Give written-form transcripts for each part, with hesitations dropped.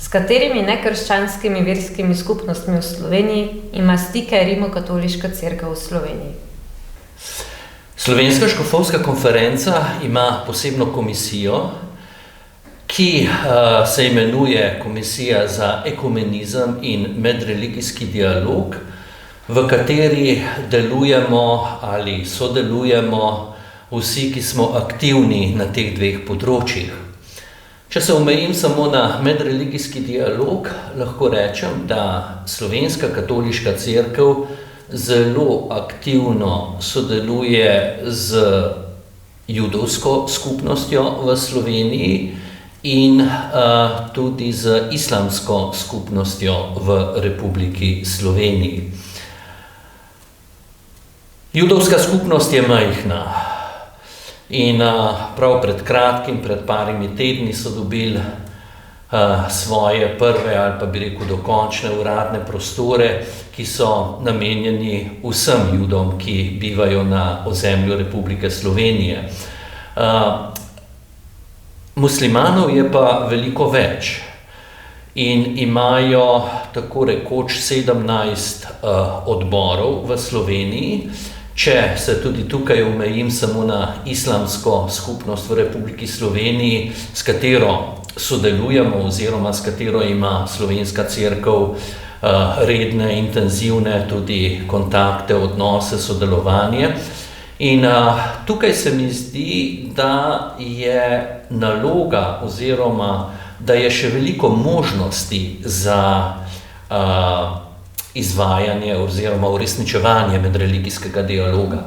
S katerimi nekrščanskimi verskimi skupnostmi v Sloveniji ima stike Rimokatoliška cerkev v Sloveniji? Slovenska škofovska konferenca ima posebno komisijo, ki se imenuje Komisija za ekumenizem in medreligijski dialog, v kateri delujemo ali sodelujemo vsi, ki smo aktivni na teh dveh področjih. Če se omejim samo na medreligijski dialog, lahko rečem, da Slovenska katoliška cerkev zelo aktivno sodeluje z judovsko skupnostjo v Sloveniji in tudi z islamsko skupnostjo v Republiki Sloveniji. Judovska skupnost je majhna in prav pred kratkim, pred parimi tedni so dobili svoje prve ali pa bi rekel dokončne uradne prostore, ki so namenjeni vsem Judom, ki bivajo na ozemlju Republike Slovenije. Muslimanov je pa veliko več in imajo tako rekoč 17 odborov v Sloveniji. Če se tudi tukaj omejim samo na islamsko skupnost v Republiki Sloveniji, s katero sodelujemo oziroma s katero ima slovenska cerkev redne, intenzivne tudi kontakte, odnose, sodelovanje. In tukaj se mi zdi, da je naloga oziroma da je še veliko možnosti za izvajanje oziroma uresničevanje medreligijskega dialoga.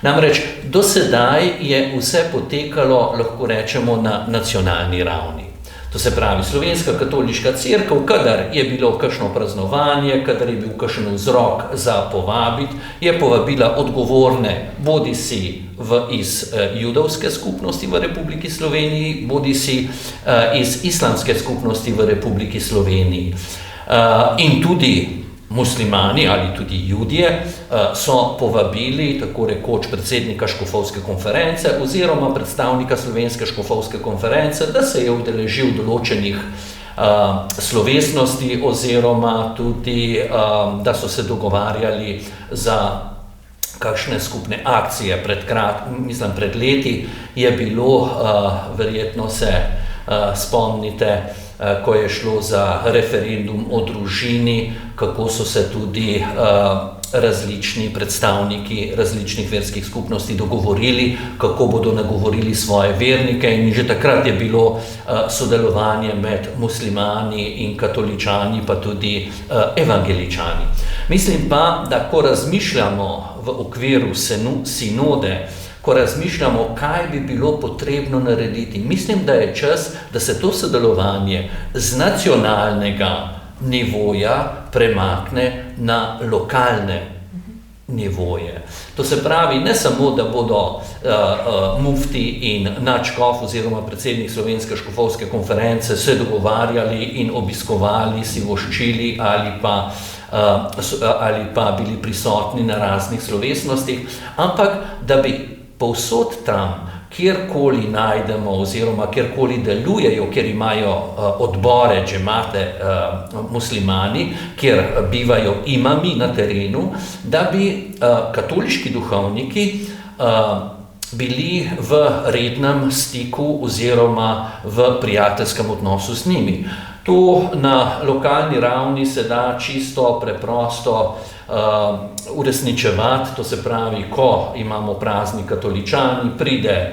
Namreč do sedaj je vse potekalo, lahko rečemo, na nacionalni ravni. To se pravi, Slovenska katoliška cerkev, kadar je bilo kakšno praznovanje, kadar je bil kakšen vzrok za povabiti, je povabila odgovorne bodisi iz judovske skupnosti v Republiki Sloveniji, bodisi iz islamske skupnosti v Republiki Sloveniji. In tudi muslimani ali tudi judje so povabili tako rekoč predsednika škofovske konference oziroma predstavnika Slovenske škofovske konference, da se je udeležil določenih slovesnosti oziroma tudi, da so se dogovarjali za kakšne skupne akcije. Pred leti je bilo, verjetno se spomnite, ko je šlo za referendum o družini, kako so se tudi različni predstavniki različnih verskih skupnosti dogovorili, kako bodo nagovorili svoje vernike, in že takrat je bilo sodelovanje med muslimani in katoličani, pa tudi evangeličani. Mislim pa, da ko razmišljamo v okviru sinode, ko razmišljamo, kaj bi bilo potrebno narediti, mislim, da je čas, da se to sodelovanje z nacionalnega nivoja premakne na lokalne nivoje. To se pravi, ne samo, da bodo mufti in nadškof oziroma predsednik Slovenske škofovske konference se dogovarjali in obiskovali, si voščili ali pa bili prisotni na raznih slovesnostih, ampak da bi povsod tam, kjerkoli najdemo oziroma kjerkoli delujejo, kjer imajo odbore, džemate muslimani, kjer bivajo imami na terenu, da bi katoliški duhovniki bili v rednem stiku oziroma v prijateljskem odnosu z njimi. To na lokalni ravni se da čisto preprosto uresničevati, to se pravi, ko imamo praznik katoličani, pride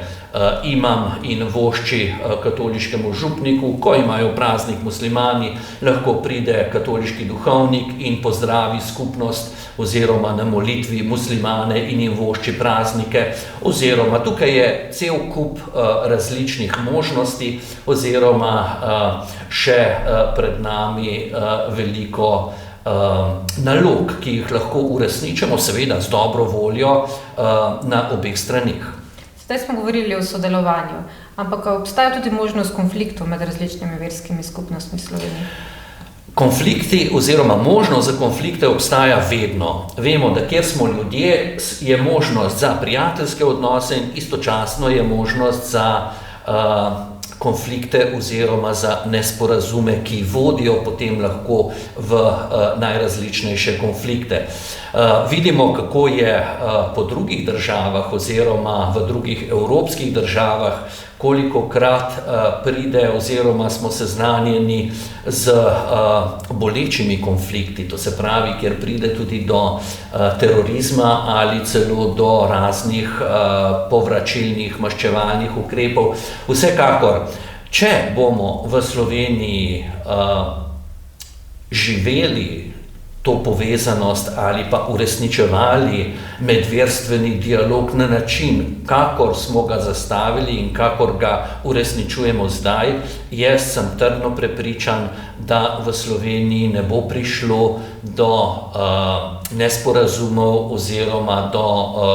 imam in vošči katoliškemu župniku, ko imajo praznik muslimani, lahko pride katoliški duhovnik in pozdravi skupnost oziroma na molitvi muslimane in jim vošči praznike, oziroma tukaj je cel kup različnih možnosti oziroma še pred nami veliko nalog, ki jih lahko uresničimo, seveda z dobro voljo na obeh stranih. Zdaj smo govorili o sodelovanju, ampak obstaja tudi možnost konfliktov med različnimi verskimi skupnostmi v Sloveniji? Konflikti oziroma možnost za konflikte obstaja vedno. Vemo, da kjer smo ljudje, je možnost za prijateljske odnose in istočasno je možnost za konflikte oziroma za nesporazume, ki vodijo potem lahko v najrazličnejše konflikte. Vidimo, kako je po drugih državah oziroma v drugih evropskih državah, kolikokrat pride oziroma smo seznanjeni z bolečimi konflikti, to se pravi, kjer pride tudi do terorizma ali celo do raznih povračilnih, maščevalnih ukrepov. Vsekakor, če bomo v Sloveniji živeli to povezanost ali pa uresničevali medverstveni dialog na način, kakor smo ga zastavili in kakor ga uresničujemo zdaj, jaz sem trdno prepričan, da v Sloveniji ne bo prišlo do nesporazumov oziroma do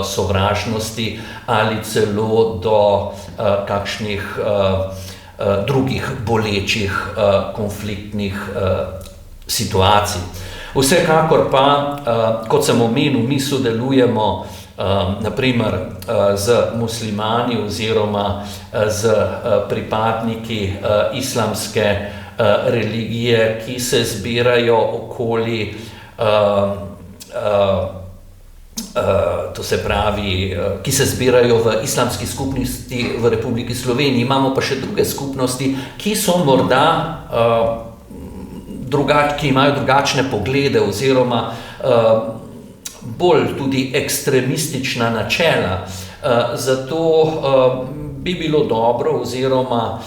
sovražnosti ali celo do kakšnih drugih bolečih konfliktnih situacij. Vsekakor pa, kot sem omenil, mi sodelujemo naprimer z muslimani oziroma z pripadniki islamske religije, ki se zbirajo okoli, to se pravi, ki se zbirajo v islamski skupnosti v Republiki Sloveniji. Imamo pa še druge skupnosti, ki so morda ki imajo drugačne poglede oziroma bolj tudi ekstremistična načela. Zato bi bilo dobro oziroma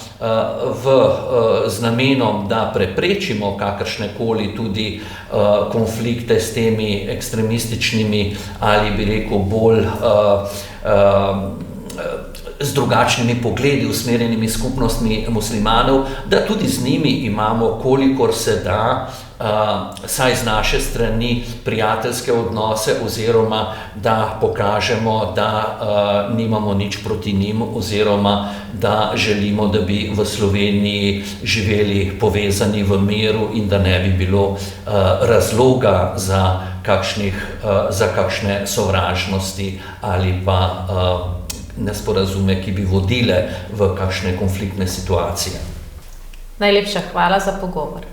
z namenom, da preprečimo kakršnekoli tudi konflikte s temi ekstremističnimi ali bi rekel bolj z drugačnimi pogledi usmerjenimi skupnostmi muslimanov, da tudi z njimi imamo, kolikor se da, saj z naše strani prijateljske odnose oziroma da pokažemo, da nimamo nič proti njim oziroma da želimo, da bi v Sloveniji živeli povezani v miru in da ne bi bilo razloga za kakšne sovražnosti ali pa nesporazume, ki bi vodile v kakšne konfliktne situacije. Najlepša hvala za pogovor.